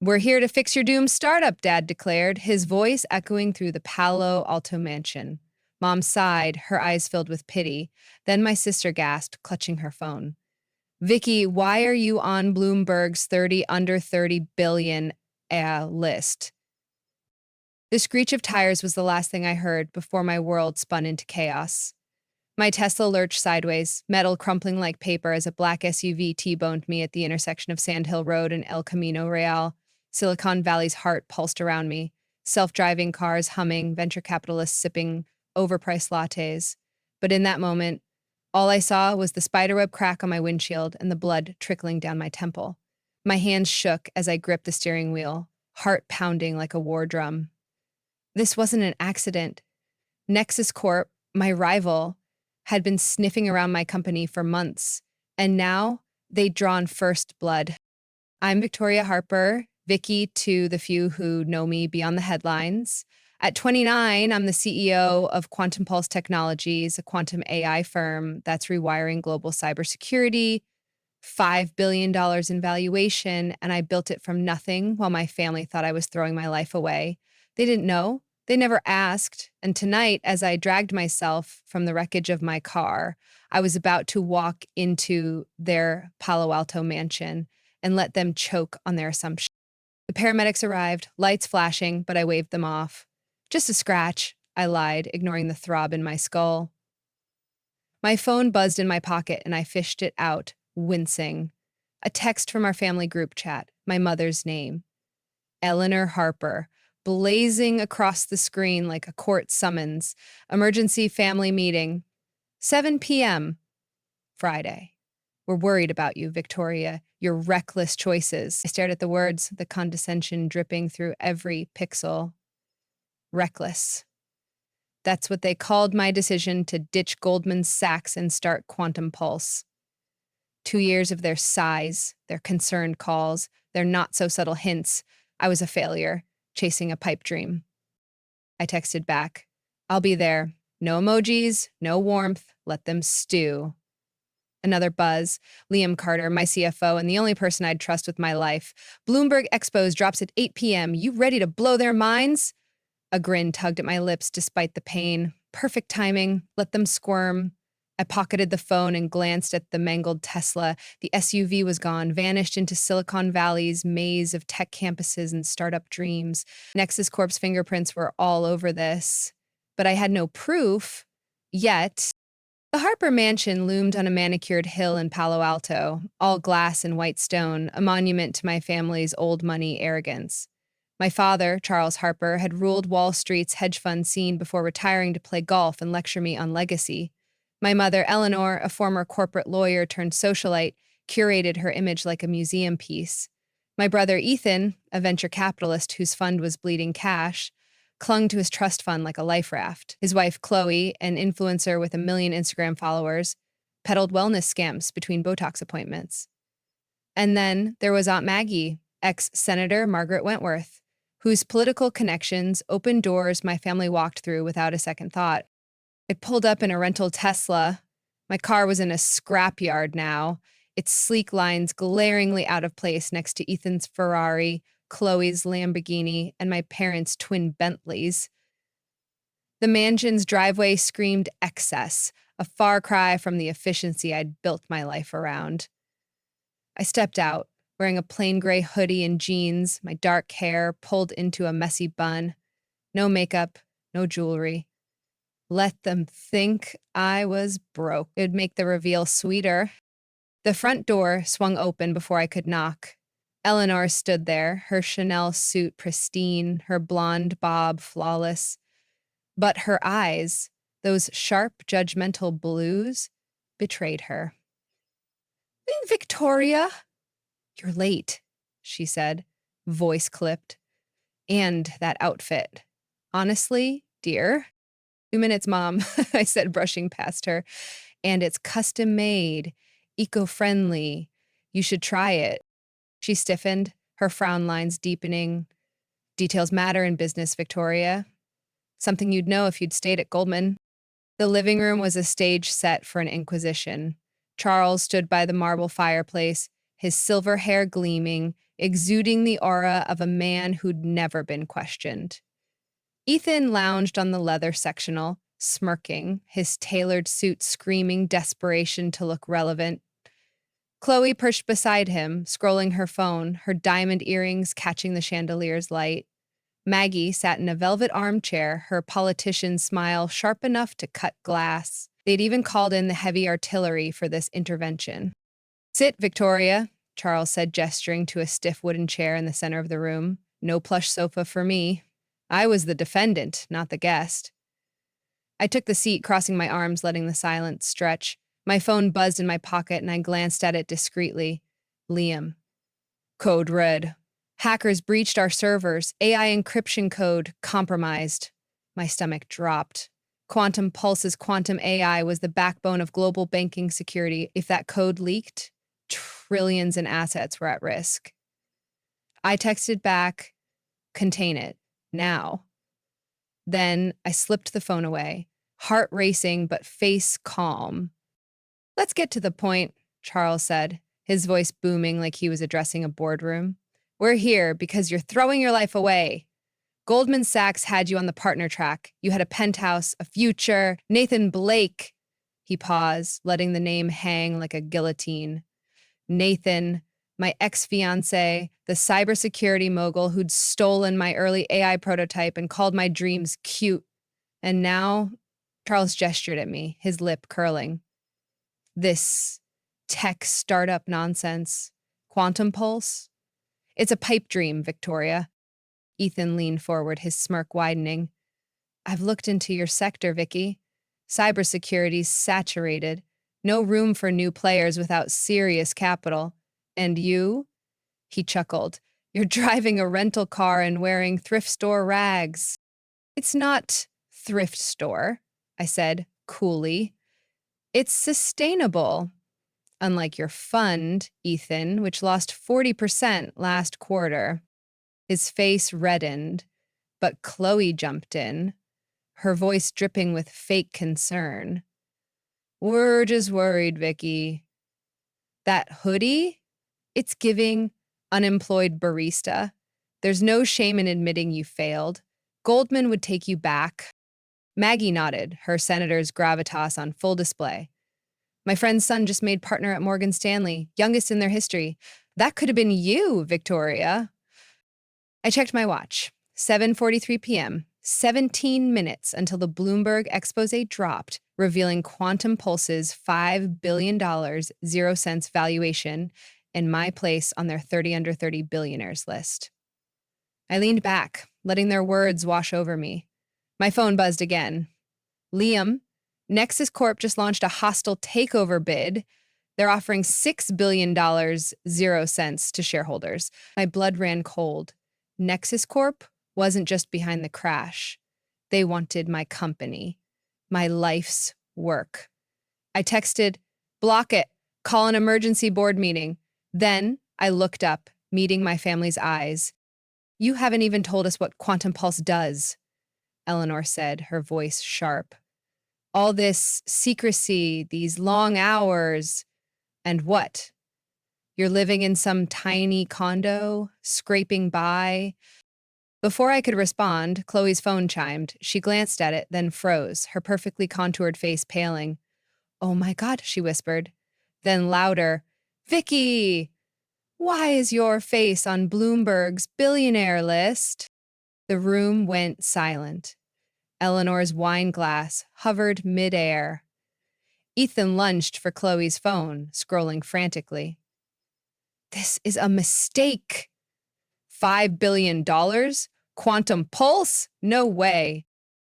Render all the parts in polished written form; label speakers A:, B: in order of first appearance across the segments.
A: We're here to fix your doomed startup, Dad declared, his voice echoing through the Palo Alto mansion. Mom sighed, her eyes filled with pity. Then my sister gasped, clutching her phone. Vicky, why are you on Bloomberg's 30 under 30 billion list? The screech of tires was the last thing I heard before my world spun into chaos. My Tesla lurched sideways, metal crumpling like paper as a black SUV T-boned me at the intersection of Sand Hill Road and El Camino Real. Silicon Valley's heart pulsed around me, self-driving cars humming, venture capitalists sipping overpriced lattes. But in that moment, all I saw was the spiderweb crack on my windshield and the blood trickling down my temple. My hands shook as I gripped the steering wheel, heart pounding like a war drum. This wasn't an accident. Nexus Corp, my rival, had been sniffing around my company for months, and now they'd drawn first blood. I'm Victoria Harper, Vicky to the few who know me beyond the headlines. At 29, I'm the CEO of Quantum Pulse Technologies, a quantum AI firm that's rewiring global cybersecurity, $5 billion in valuation, and I built it from nothing while my family thought I was throwing my life away. They didn't know. They never asked. And tonight, as I dragged myself from the wreckage of my car, I was about to walk into their Palo Alto mansion and let them choke on their assumption. The paramedics arrived, lights flashing, but I waved them off. Just a scratch, I lied, ignoring the throb in my skull. My phone buzzed in my pocket and I fished it out, wincing. A text from our family group chat, my mother's name. Eleanor Harper, blazing across the screen like a court summons. Emergency family meeting. 7 p.m. Friday. We're worried about you, Victoria. Your reckless choices. I stared at the words, the condescension dripping through every pixel. Reckless. That's what they called my decision to ditch Goldman Sachs and start Quantum Pulse. 2 years of their sighs, their concerned calls, their not-so-subtle hints. I was a failure, chasing a pipe dream. I texted back, I'll be there. No emojis, no warmth, let them stew. Another buzz, Liam Carter, my CFO, and the only person I'd trust with my life. Bloomberg Expos drops at 8 p.m. You ready to blow their minds? A grin tugged at my lips despite the pain. Perfect timing, let them squirm. I pocketed the phone and glanced at the mangled Tesla. The SUV was gone, vanished into Silicon Valley's maze of tech campuses and startup dreams. Nexus Corp's fingerprints were all over this. But I had no proof, yet. The Harper Mansion loomed on a manicured hill in Palo Alto, all glass and white stone, a monument to my family's old money arrogance. My father, Charles Harper, had ruled Wall Street's hedge fund scene before retiring to play golf and lecture me on legacy. My mother, Eleanor, a former corporate lawyer turned socialite, curated her image like a museum piece. My brother, Ethan, a venture capitalist whose fund was bleeding cash, clung to his trust fund like a life raft. His wife, Chloe, an influencer with 1 million Instagram followers, peddled wellness scams between Botox appointments. And then there was Aunt Maggie, ex-Senator Margaret Wentworth, whose political connections opened doors my family walked through without a second thought. I pulled up in a rental Tesla. My car was in a scrapyard now, its sleek lines glaringly out of place next to Ethan's Ferrari, Chloe's Lamborghini, and my parents' twin Bentleys. The mansion's driveway screamed excess, a far cry from the efficiency I'd built my life around. I stepped out, wearing a plain gray hoodie and jeans, my dark hair pulled into a messy bun. No makeup, no jewelry. Let them think I was broke. It'd make the reveal sweeter. The front door swung open before I could knock. Eleanor stood there, her Chanel suit pristine, her blonde bob flawless. But her eyes, those sharp, judgmental blues, betrayed her. Victoria? You're late, she said, voice clipped. And that outfit. Honestly, dear? 2 minutes, Mom, I said, brushing past her. And it's custom made, eco-friendly. You should try it. She stiffened, her frown lines deepening. Details matter in business, Victoria. Something you'd know if you'd stayed at Goldman. The living room was a stage set for an inquisition. Charles stood by the marble fireplace, his silver hair gleaming, exuding the aura of a man who'd never been questioned. Ethan lounged on the leather sectional, smirking, his tailored suit screaming desperation to look relevant. Chloe perched beside him, scrolling her phone, her diamond earrings catching the chandelier's light. Maggie sat in a velvet armchair, her politician's smile sharp enough to cut glass. They'd even called in the heavy artillery for this intervention. Sit, Victoria, Charles said, gesturing to a stiff wooden chair in the center of the room. No plush sofa for me. I was the defendant, not the guest. I took the seat, crossing my arms, letting the silence stretch. My phone buzzed in my pocket, and I glanced at it discreetly. Liam. Code red. Hackers breached our servers. AI encryption code compromised. My stomach dropped. Quantum Pulse's quantum AI was the backbone of global banking security. If that code leaked, trillions in assets were at risk. I texted back, contain it, now. Then I slipped the phone away, heart racing but face calm. Let's get to the point, Charles said, his voice booming like he was addressing a boardroom. We're here because you're throwing your life away. Goldman Sachs had you on the partner track. You had a penthouse, a future. Nathan Blake. He paused, letting the name hang like a guillotine. Nathan, my ex-fiancé, the cybersecurity mogul who'd stolen my early AI prototype and called my dreams cute. And now, Charles gestured at me, his lip curling. This tech startup nonsense. Quantum Pulse? It's a pipe dream, Victoria. Ethan leaned forward, his smirk widening. I've looked into your sector, Vicky. Cybersecurity's saturated. No room for new players without serious capital. And you? He chuckled. You're driving a rental car and wearing thrift store rags. It's not thrift store, I said coolly. It's sustainable. Unlike your fund, Ethan, which lost 40% last quarter. His face reddened, but Chloe jumped in, her voice dripping with fake concern. We're just worried, Vicky. That hoodie? It's giving unemployed barista. There's no shame in admitting you failed. Goldman would take you back. Maggie nodded, her senator's gravitas on full display. My friend's son just made partner at Morgan Stanley, youngest in their history. That could have been you, Victoria. I checked my watch. 7:43 p.m., 17 minutes until the Bloomberg expose dropped, revealing Quantum Pulse's $5 billion, 0 cents valuation and my place on their 30 under 30 billionaires list. I leaned back, letting their words wash over me. My phone buzzed again. Liam, Nexus Corp just launched a hostile takeover bid. They're offering $6 billion, 0 cents to shareholders. My blood ran cold. Nexus Corp wasn't just behind the crash. They wanted my company, my life's work. I texted, block it, call an emergency board meeting. Then I looked up, meeting my family's eyes. You haven't even told us what Quantum Pulse does, Eleanor said, her voice sharp. All this secrecy, these long hours, and what? You're living in some tiny condo, scraping by. Before I could respond, Chloe's phone chimed. She glanced at it, then froze, her perfectly contoured face paling. Oh my God, she whispered. Then louder, Vicky! Why is your face on Bloomberg's billionaire list? The room went silent. Eleanor's wine glass hovered midair. Ethan lunged for Chloe's phone, scrolling frantically. This is a mistake. $5 billion? Quantum Pulse? No way.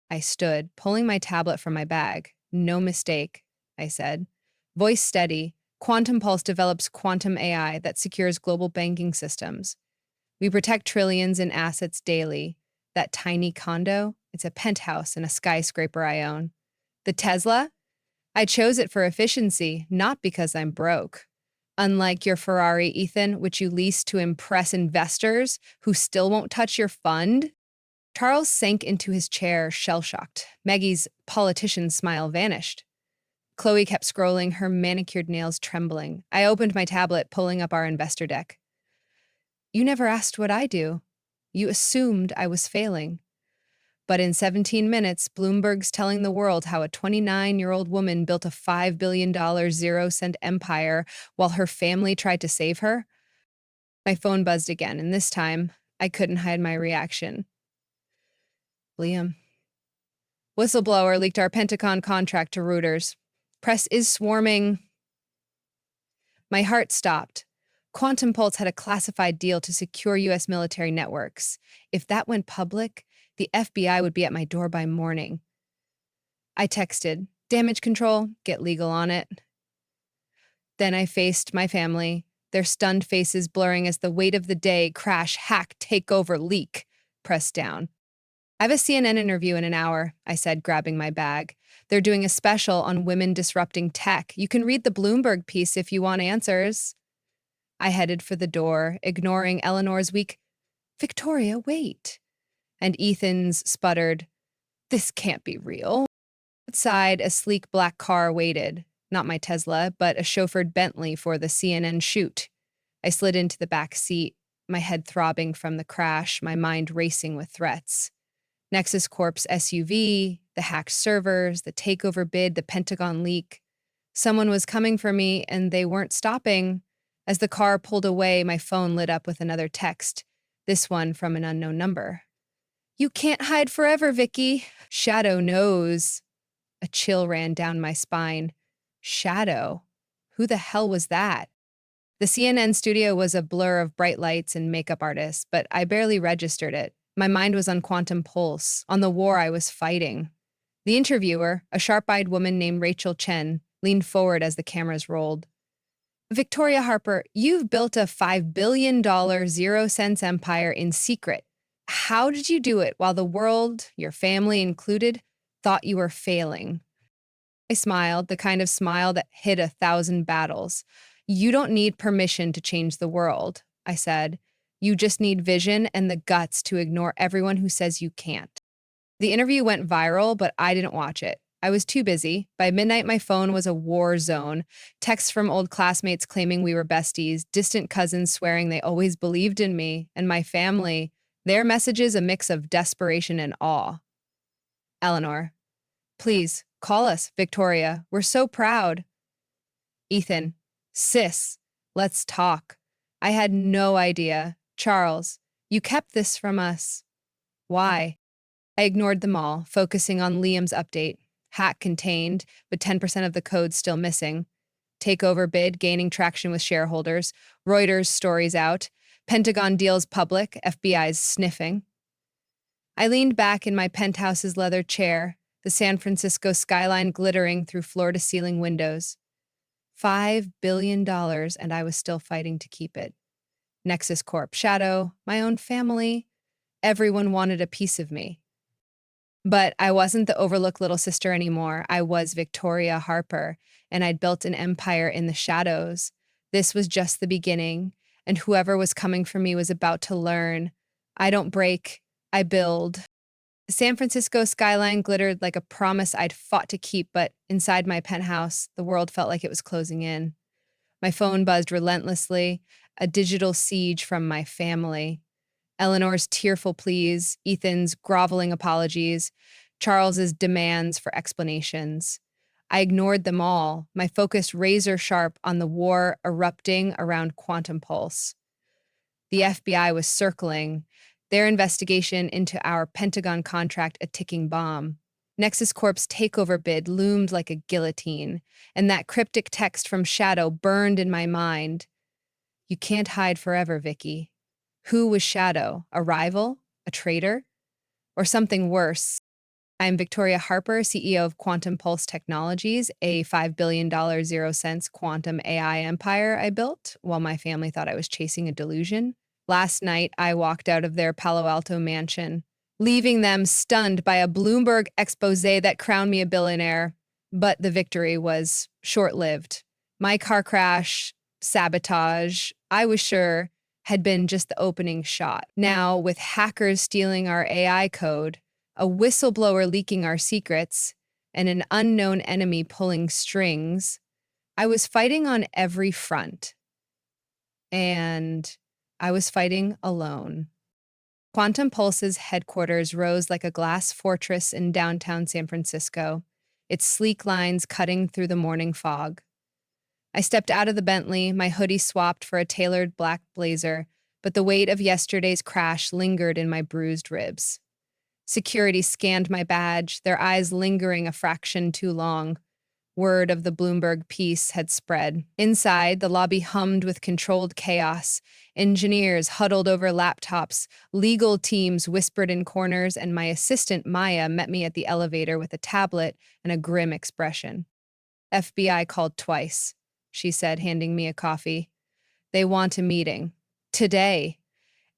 A: I stood, pulling my tablet from my bag. No mistake, I said. Voice steady. Quantum Pulse develops quantum AI that secures global banking systems. We protect trillions in assets daily. That tiny condo, it's a penthouse in a skyscraper I own. The Tesla? I chose it for efficiency, not because I'm broke. Unlike your Ferrari, Ethan, which you lease to impress investors who still won't touch your fund. Charles sank into his chair, shell-shocked. Maggie's politician smile vanished. Chloe kept scrolling, her manicured nails trembling. I opened my tablet, pulling up our investor deck. You never asked what I do. You assumed I was failing. But in 17 minutes, Bloomberg's telling the world how a 29-year-old woman built a $5 billion zero-cent empire while her family tried to save her. My phone buzzed again, and this time, I couldn't hide my reaction. Liam. Whistleblower leaked our Pentagon contract to Reuters. Press is swarming. My heart stopped. Quantum Pulse had a classified deal to secure U.S. military networks. If that went public, the FBI would be at my door by morning. I texted, damage control, get legal on it. Then I faced my family, their stunned faces blurring as the weight of the day, crash, hack, takeover, leak, pressed down. I have a CNN interview in an hour, I said, grabbing my bag. They're doing a special on women disrupting tech. You can read the Bloomberg piece if you want answers. I headed for the door, ignoring Eleanor's weak, Victoria, wait. And Ethan's sputtered, this can't be real. Outside, a sleek black car waited. Not my Tesla, but a chauffeured Bentley for the CNN shoot. I slid into the back seat, my head throbbing from the crash, my mind racing with threats. Nexus Corp's SUV, the hacked servers, the takeover bid, the Pentagon leak. Someone was coming for me, and they weren't stopping. As the car pulled away, my phone lit up with another text, this one from an unknown number. You can't hide forever, Vicky. Shadow knows. A chill ran down my spine. Shadow? Who the hell was that? The CNN studio was a blur of bright lights and makeup artists, but I barely registered it. My mind was on Quantum Pulse, on the war I was fighting. The interviewer, a sharp-eyed woman named Rachel Chen, leaned forward as the cameras rolled. Victoria Harper, you've built a $5 billion zero-cents empire in secret. How did you do it while the world, your family included, thought you were failing? I smiled, the kind of smile that hid 1,000 battles. You don't need permission to change the world, I said. You just need vision and the guts to ignore everyone who says you can't. The interview went viral, but I didn't watch it. I was too busy. By midnight, my phone was a war zone. Texts from old classmates claiming we were besties, distant cousins swearing they always believed in me, and my family, their messages a mix of desperation and awe. Eleanor. Please, call us, Victoria. We're so proud. Ethan. Sis, let's talk. I had no idea. Charles, you kept this from us. Why? I ignored them all, focusing on Liam's update. Hack contained, but 10% of the code still missing. Takeover bid gaining traction with shareholders. Reuters stories out. Pentagon deals public, FBI's sniffing. I leaned back in my penthouse's leather chair, the San Francisco skyline glittering through floor-to-ceiling windows. $5 billion, and I was still fighting to keep it. Nexus Corp, Shadow, my own family. Everyone wanted a piece of me. But I wasn't the overlooked little sister anymore. I was Victoria Harper, and I'd built an empire in the shadows. This was just the beginning, and whoever was coming for me was about to learn. I don't break, I build. The San Francisco skyline glittered like a promise I'd fought to keep, but inside my penthouse, the world felt like it was closing in. My phone buzzed relentlessly, a digital siege from my family. Eleanor's tearful pleas, Ethan's groveling apologies, Charles's demands for explanations. I ignored them all, my focus razor sharp on the war erupting around Quantum Pulse. The FBI was circling, their investigation into our Pentagon contract a ticking bomb. Nexus Corp's takeover bid loomed like a guillotine, and that cryptic text from Shadow burned in my mind. You can't hide forever, Vicky. Who was Shadow? A rival? A traitor? Or something worse? I'm Victoria Harper, CEO of Quantum Pulse Technologies, a $5 billion zero-cents quantum AI empire I built while my family thought I was chasing a delusion. Last night, I walked out of their Palo Alto mansion, leaving them stunned by a Bloomberg expose that crowned me a billionaire. But the victory was short-lived. My car crash, sabotage, I was sure, had been just the opening shot. Now, with hackers stealing our AI code, a whistleblower leaking our secrets, and an unknown enemy pulling strings. I was fighting on every front, and I was fighting alone. Quantum Pulse's headquarters rose like a glass fortress in downtown San Francisco, its sleek lines cutting through the morning fog. I stepped out of the Bentley, my hoodie swapped for a tailored black blazer, but the weight of yesterday's crash lingered in my bruised ribs. Security scanned my badge, their eyes lingering a fraction too long. Word of the Bloomberg piece had spread. Inside, the lobby hummed with controlled chaos. Engineers huddled over laptops, legal teams whispered in corners, and my assistant, Maya, met me at the elevator with a tablet and a grim expression. FBI called twice, she said, handing me a coffee. They want a meeting. Today.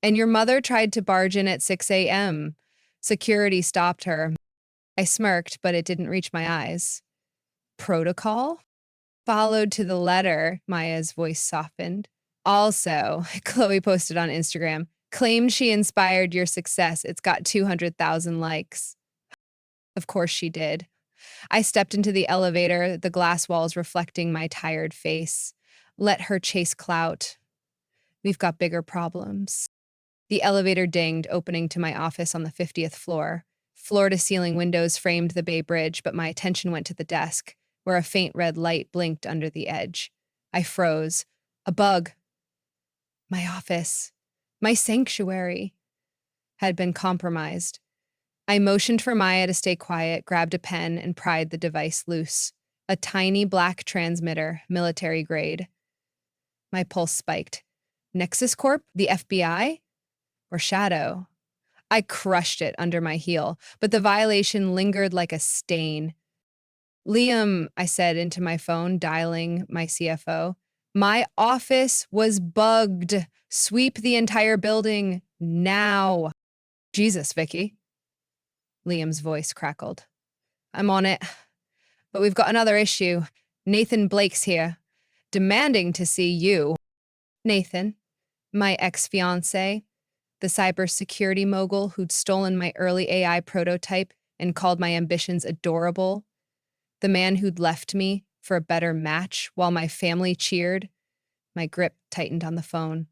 A: And your mother tried to barge in at 6 a.m. Security stopped her. I smirked, but it didn't reach my eyes. Protocol? Followed to the letter, Maya's voice softened. Also, Chloe posted on Instagram, claimed she inspired your success. It's got 200,000 likes. Of course she did. I stepped into the elevator, the glass walls reflecting my tired face. Let her chase clout. We've got bigger problems. The elevator dinged, opening to my office on the 50th floor. Floor-to-ceiling windows framed the Bay Bridge, but my attention went to the desk, where a faint red light blinked under the edge. I froze. A bug. My office, my sanctuary, had been compromised. I motioned for Maya to stay quiet, grabbed a pen, and pried the device loose. A tiny black transmitter, military grade. My pulse spiked. Nexus Corp? The FBI? Or Shadow? I crushed it under my heel, but the violation lingered like a stain. Liam, I said into my phone, dialing my CFO. My office was bugged. Sweep the entire building now. Jesus, Vicky. Liam's voice crackled. I'm on it. But we've got another issue. Nathan Blake's here, demanding to see you. Nathan, my ex-fiancé, the cybersecurity mogul who'd stolen my early AI prototype and called my ambitions adorable, the man who'd left me for a better match while my family cheered. My grip tightened on the phone.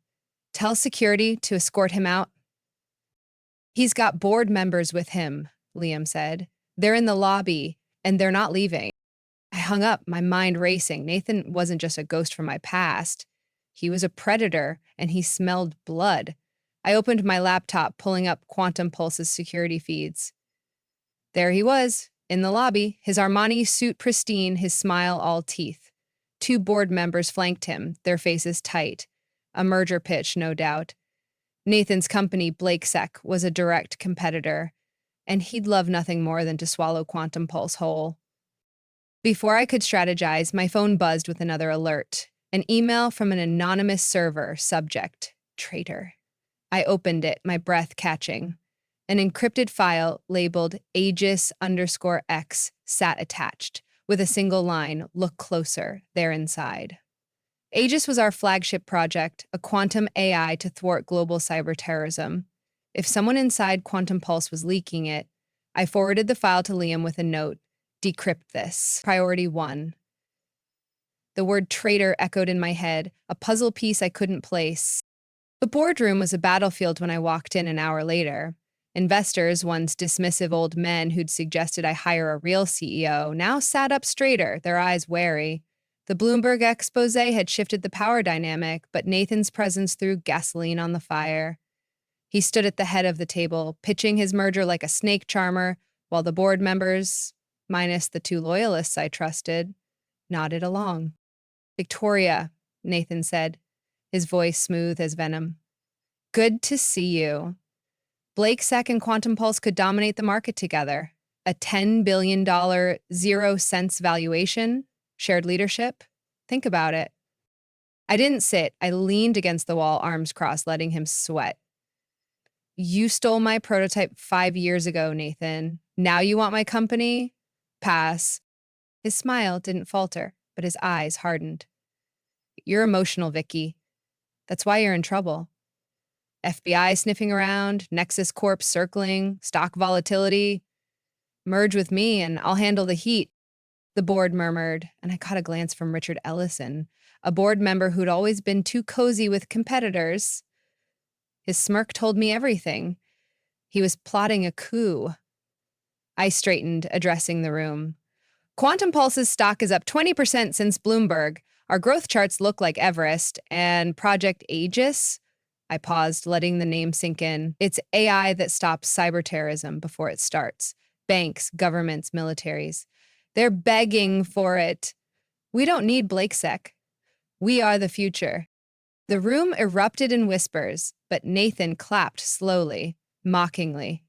A: Tell security to escort him out. He's got board members with him, Liam said. They're in the lobby, and they're not leaving. I hung up, my mind racing. Nathan wasn't just a ghost from my past. He was a predator, and he smelled blood. I opened my laptop, pulling up Quantum Pulse's security feeds. There he was, in the lobby, his Armani suit pristine, his smile all teeth. 2 board members flanked him, their faces tight. A merger pitch, no doubt. Nathan's company, Blakesec, was a direct competitor, and he'd love nothing more than to swallow Quantum Pulse whole. Before I could strategize, my phone buzzed with another alert. An email from an anonymous server, subject, traitor. I opened it, my breath catching. An encrypted file labeled Aegis_X sat attached, with a single line, look closer, they're inside. Aegis was our flagship project, a quantum AI to thwart global cyber terrorism. If someone inside Quantum Pulse was leaking it, I forwarded the file to Liam with a note, decrypt this. Priority 1. The word traitor echoed in my head, a puzzle piece I couldn't place. The boardroom was a battlefield when I walked in an hour later. Investors, once dismissive old men who'd suggested I hire a real CEO, now sat up straighter, their eyes wary. The Bloomberg expose had shifted the power dynamic, but Nathan's presence threw gasoline on the fire. He stood at the head of the table, pitching his merger like a snake charmer, while the board members, minus the 2 loyalists I trusted, nodded along. Victoria, Nathan said, his voice smooth as venom. Good to see you. Blakesec and Quantum Pulse could dominate the market together. A $10 billion, 0 cents valuation, shared leadership. Think about it. I didn't sit. I leaned against the wall, arms crossed, letting him sweat. You stole my prototype 5 years ago, Nathan. Now you want my company? Pass. His smile didn't falter, but his eyes hardened. You're emotional, Vicky. That's why you're in trouble. FBI sniffing around, Nexus Corp circling, stock volatility. Merge with me and I'll handle the heat, the board murmured, and I caught a glance from Richard Ellison, a board member who'd always been too cozy with competitors. His smirk told me everything. He was plotting a coup. I straightened, addressing the room. Quantum Pulse's stock is up 20% since Bloomberg. Our growth charts look like Everest, and Project Aegis. I paused, letting the name sink in. It's AI that stops cyber terrorism before it starts. Banks, governments, militaries. They're begging for it. We don't need BlakeSec. We are the future. The room erupted in whispers, but Nathan clapped slowly, mockingly.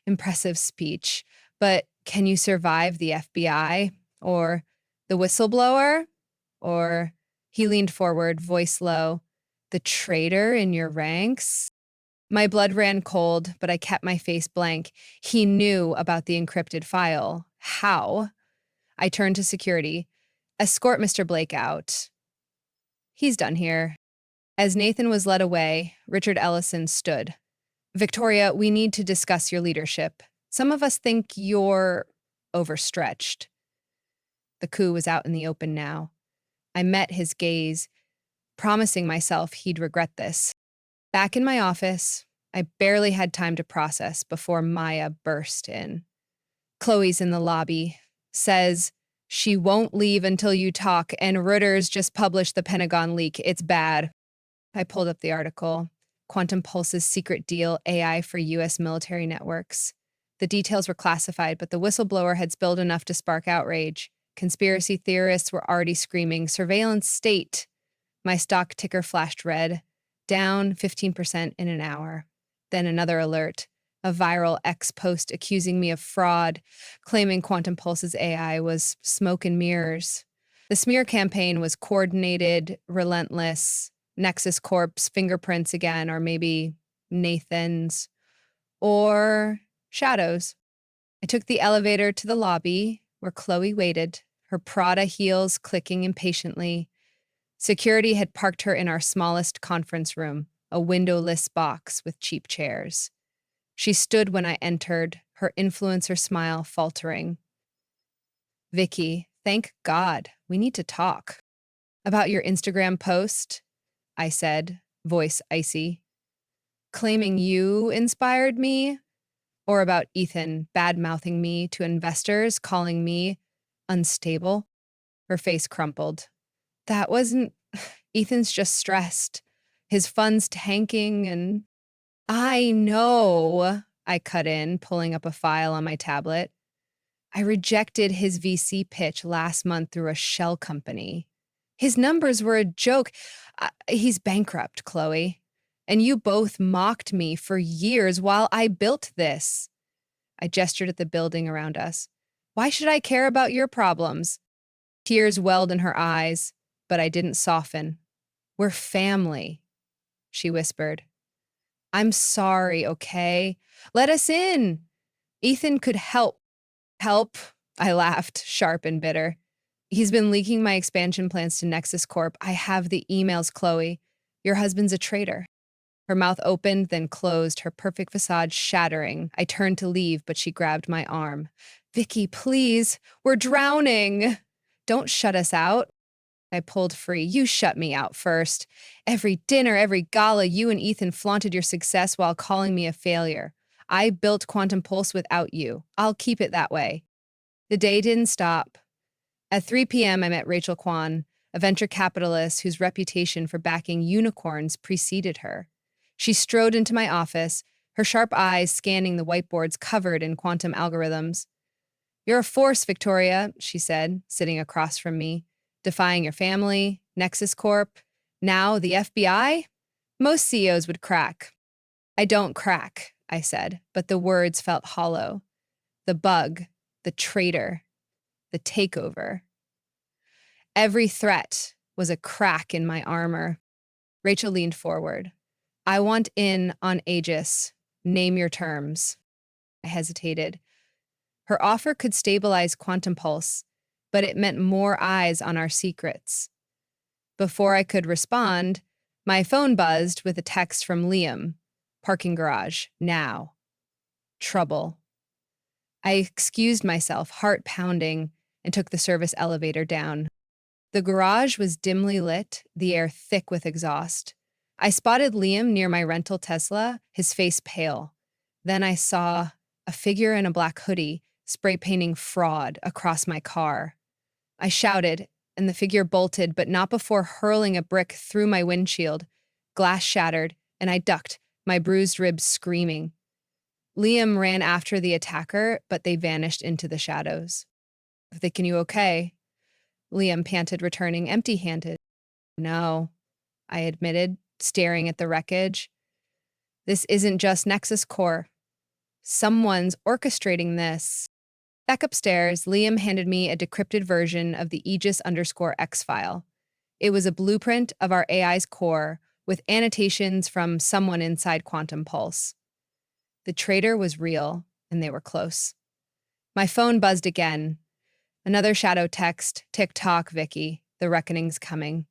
A: Impressive speech, but can you survive the FBI? Or the whistleblower? Or, he leaned forward, voice low, the traitor in your ranks? My blood ran cold, but I kept my face blank. He knew about the encrypted file. How? I turned to security. Escort Mr. Blake out. He's done here. As Nathan was led away, Richard Ellison stood. Victoria, we need to discuss your leadership. Some of us think you're overstretched. The coup was out in the open now. I met his gaze, promising myself he'd regret this. Back in my office, I barely had time to process before Maya burst in. Chloe's in the lobby, says she won't leave until you talk, and Reuters just published the Pentagon leak. It's bad. I pulled up the article. Quantum Pulse's secret deal, AI for U.S. military networks. The details were classified, but the whistleblower had spilled enough to spark outrage. Conspiracy theorists were already screaming, surveillance state. My stock ticker flashed red, down 15% in an hour. Then another alert, a viral X post accusing me of fraud, claiming Quantum Pulse's AI was smoke and mirrors. The smear campaign was coordinated, relentless. Nexus Corp's fingerprints again, or maybe Nathan's, or Shadow's. I took the elevator to the lobby where Chloe waited, her Prada heels clicking impatiently. Security had parked her in our smallest conference room, a windowless box with cheap chairs. She stood when I entered, her influencer smile faltering. Vicky, thank God, we need to talk. About your Instagram post, I said, voice icy. Claiming you inspired me? Or about Ethan bad-mouthing me to investors, calling me unstable? Her face crumpled. That wasn't... Ethan's just stressed. His funds tanking and... I know, I cut in, pulling up a file on my tablet. I rejected his VC pitch last month through a shell company. His numbers were a joke. He's bankrupt, Chloe. And you both mocked me for years while I built this. I gestured at the building around us. Why should I care about your problems? Tears welled in her eyes, but I didn't soften. We're family, she whispered. I'm sorry, okay? Let us in. Ethan could help. Help? I laughed, sharp and bitter. He's been leaking my expansion plans to Nexus Corp. I have the emails, Chloe. Your husband's a traitor. Her mouth opened, then closed, her perfect facade shattering. I turned to leave, but she grabbed my arm. Vicky, please, we're drowning. Don't shut us out. I pulled free. You shut me out first. Every dinner, every gala, you and Ethan flaunted your success while calling me a failure. I built Quantum Pulse without you. I'll keep it that way. The day didn't stop. At 3 p.m., I met Rachel Kwan, a venture capitalist whose reputation for backing unicorns preceded her. She strode into my office, her sharp eyes scanning the whiteboards covered in quantum algorithms. You're a force, Victoria, she said, sitting across from me, defying your family, Nexus Corp, now the FBI? Most CEOs would crack. I don't crack, I said, but the words felt hollow. The bug, the traitor, the takeover. Every threat was a crack in my armor. Rachel leaned forward. I want in on Aegis. Name your terms. I hesitated. Her offer could stabilize Quantum Pulse, but it meant more eyes on our secrets. Before I could respond, my phone buzzed with a text from Liam. Parking garage, now. Trouble. I excused myself, heart pounding, and took the service elevator down. The garage was dimly lit, the air thick with exhaust. I spotted Liam near my rental Tesla, his face pale. Then I saw a figure in a black hoodie spray painting fraud across my car. I shouted, and the figure bolted, but not before hurling a brick through my windshield. Glass shattered, and I ducked, my bruised ribs screaming. Liam ran after the attacker, but they vanished into the shadows. Thinking you okay? Liam panted, returning empty handed. No, I admitted, staring at the wreckage. This isn't just Nexus Core. Someone's orchestrating this. Back upstairs, Liam handed me a decrypted version of the Aegis_X file. It was a blueprint of our AI's core with annotations from someone inside Quantum Pulse. The traitor was real, and they were close. My phone buzzed again. Another shadow text, tick-tock, Vicky, the reckoning's coming.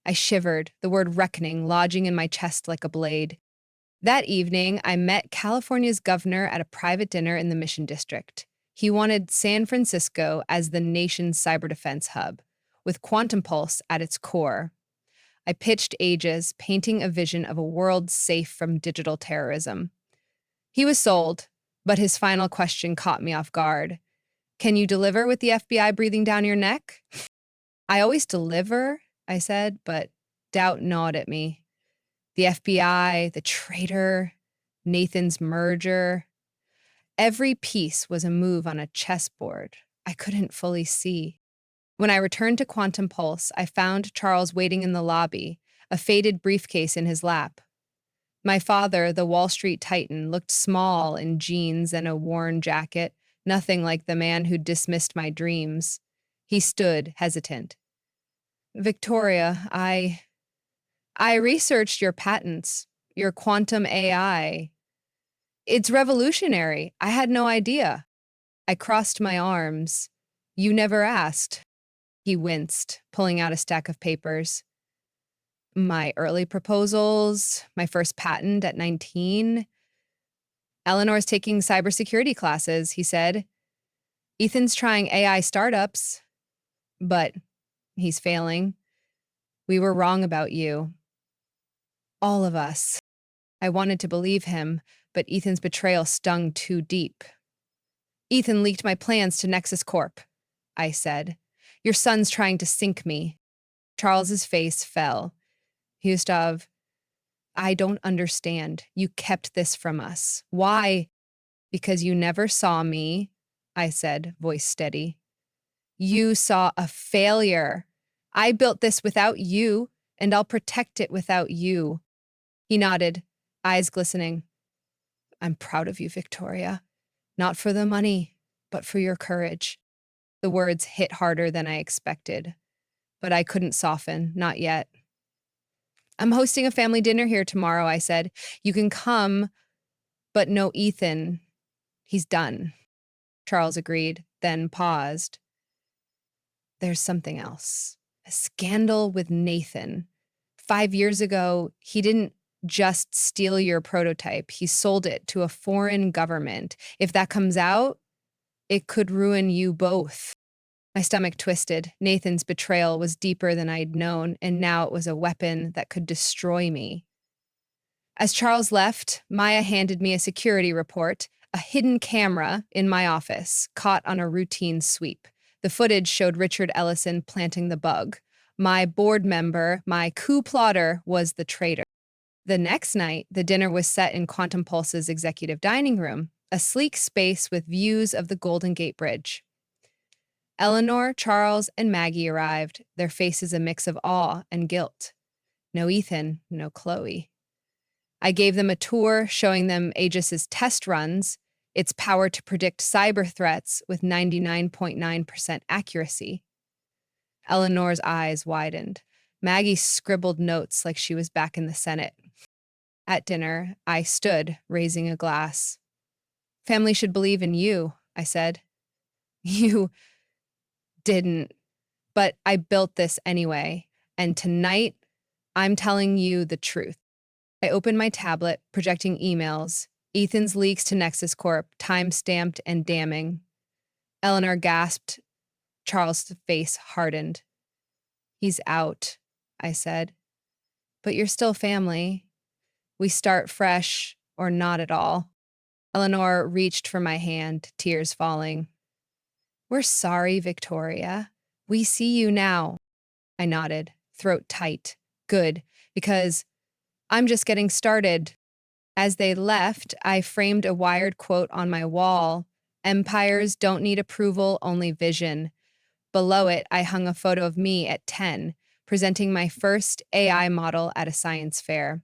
A: I shivered, the word reckoning lodging in my chest like a blade. That evening, I met California's governor at a private dinner in the Mission District. He wanted San Francisco as the nation's cyber defense hub, with Quantum Pulse at its core. I pitched Aegis, painting a vision of a world safe from digital terrorism. He was sold, but his final question caught me off guard. Can you deliver with the FBI breathing down your neck? I always deliver, I said, but doubt gnawed at me. The FBI, the traitor, Nathan's merger. Every piece was a move on a chessboard I couldn't fully see. When I returned to Quantum Pulse, I found Charles waiting in the lobby, a faded briefcase in his lap. My father, the Wall Street titan, looked small in jeans and a worn jacket, nothing like the man who dismissed my dreams. He stood, hesitant. Victoria, I researched your patents, your quantum AI. It's revolutionary. I had no idea. I crossed my arms. You never asked. He winced, pulling out a stack of papers. My early proposals, my first patent at 19. Eleanor's taking cybersecurity classes, he said. Ethan's trying AI startups, but he's failing. We were wrong about you. All of us. I wanted to believe him, but Ethan's betrayal stung too deep. Ethan leaked my plans to Nexus Corp, I said. Your son's trying to sink me. Charles's face fell. Gustav, I don't understand. You kept this from us. Why? Because you never saw me, I said, voice steady. You saw a failure. I built this without you, and I'll protect it without you. He nodded, eyes glistening. I'm proud of you, Victoria. Not for the money, but for your courage. The words hit harder than I expected, but I couldn't soften, not yet. I'm hosting a family dinner here tomorrow, I said. You can come, but no Ethan. He's done. Charles agreed, then paused. There's something else. A scandal with Nathan. 5 years ago, he didn't just steal your prototype. He sold it to a foreign government. If that comes out, it could ruin you both. My stomach twisted. Nathan's betrayal was deeper than I'd known, and now it was a weapon that could destroy me. As Charles left, Maya handed me a security report, a hidden camera in my office, caught on a routine sweep. The footage showed Richard Ellison planting the bug. My board member, my coup plotter, was the traitor. The next night, the dinner was set in Quantum Pulse's executive dining room, a sleek space with views of the Golden Gate Bridge. Eleanor, Charles, and Maggie arrived, their faces a mix of awe and guilt. No Ethan, no Chloe. I gave them a tour showing them Aegis's test runs, its power to predict cyber threats with 99.9% accuracy. Eleanor's eyes widened. Maggie scribbled notes like she was back in the Senate. At dinner, I stood, raising a glass. Family should believe in you, I said. You didn't, but I built this anyway, and tonight, I'm telling you the truth. I opened my tablet, projecting emails. Ethan's leaks to Nexus Corp, time-stamped and damning. Eleanor gasped. Charles' face hardened. He's out, I said. But you're still family. We start fresh, or not at all. Eleanor reached for my hand, tears falling. We're sorry, Victoria. We see you now. I nodded, throat tight. Good, because I'm just getting started. As they left, I framed a wired quote on my wall. Empires don't need approval, only vision. Below it, I hung a photo of me at 10, presenting my first AI model at a science fair.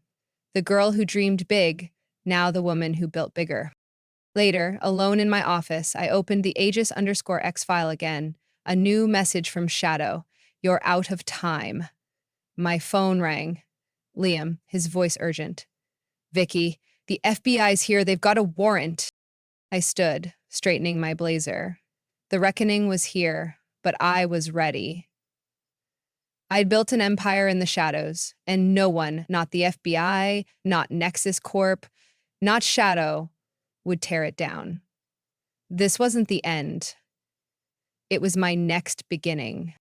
A: The girl who dreamed big, now the woman who built bigger. Later, alone in my office, I opened the Aegis_X file again. A new message from Shadow. You're out of time. My phone rang. Liam, his voice urgent. Vicky, the FBI's here. They've got a warrant. I stood, straightening my blazer. The reckoning was here, but I was ready. I'd built an empire in the shadows, and no one, not the FBI, not Nexus Corp, not Shadow, would tear it down. This wasn't the end. It was my next beginning.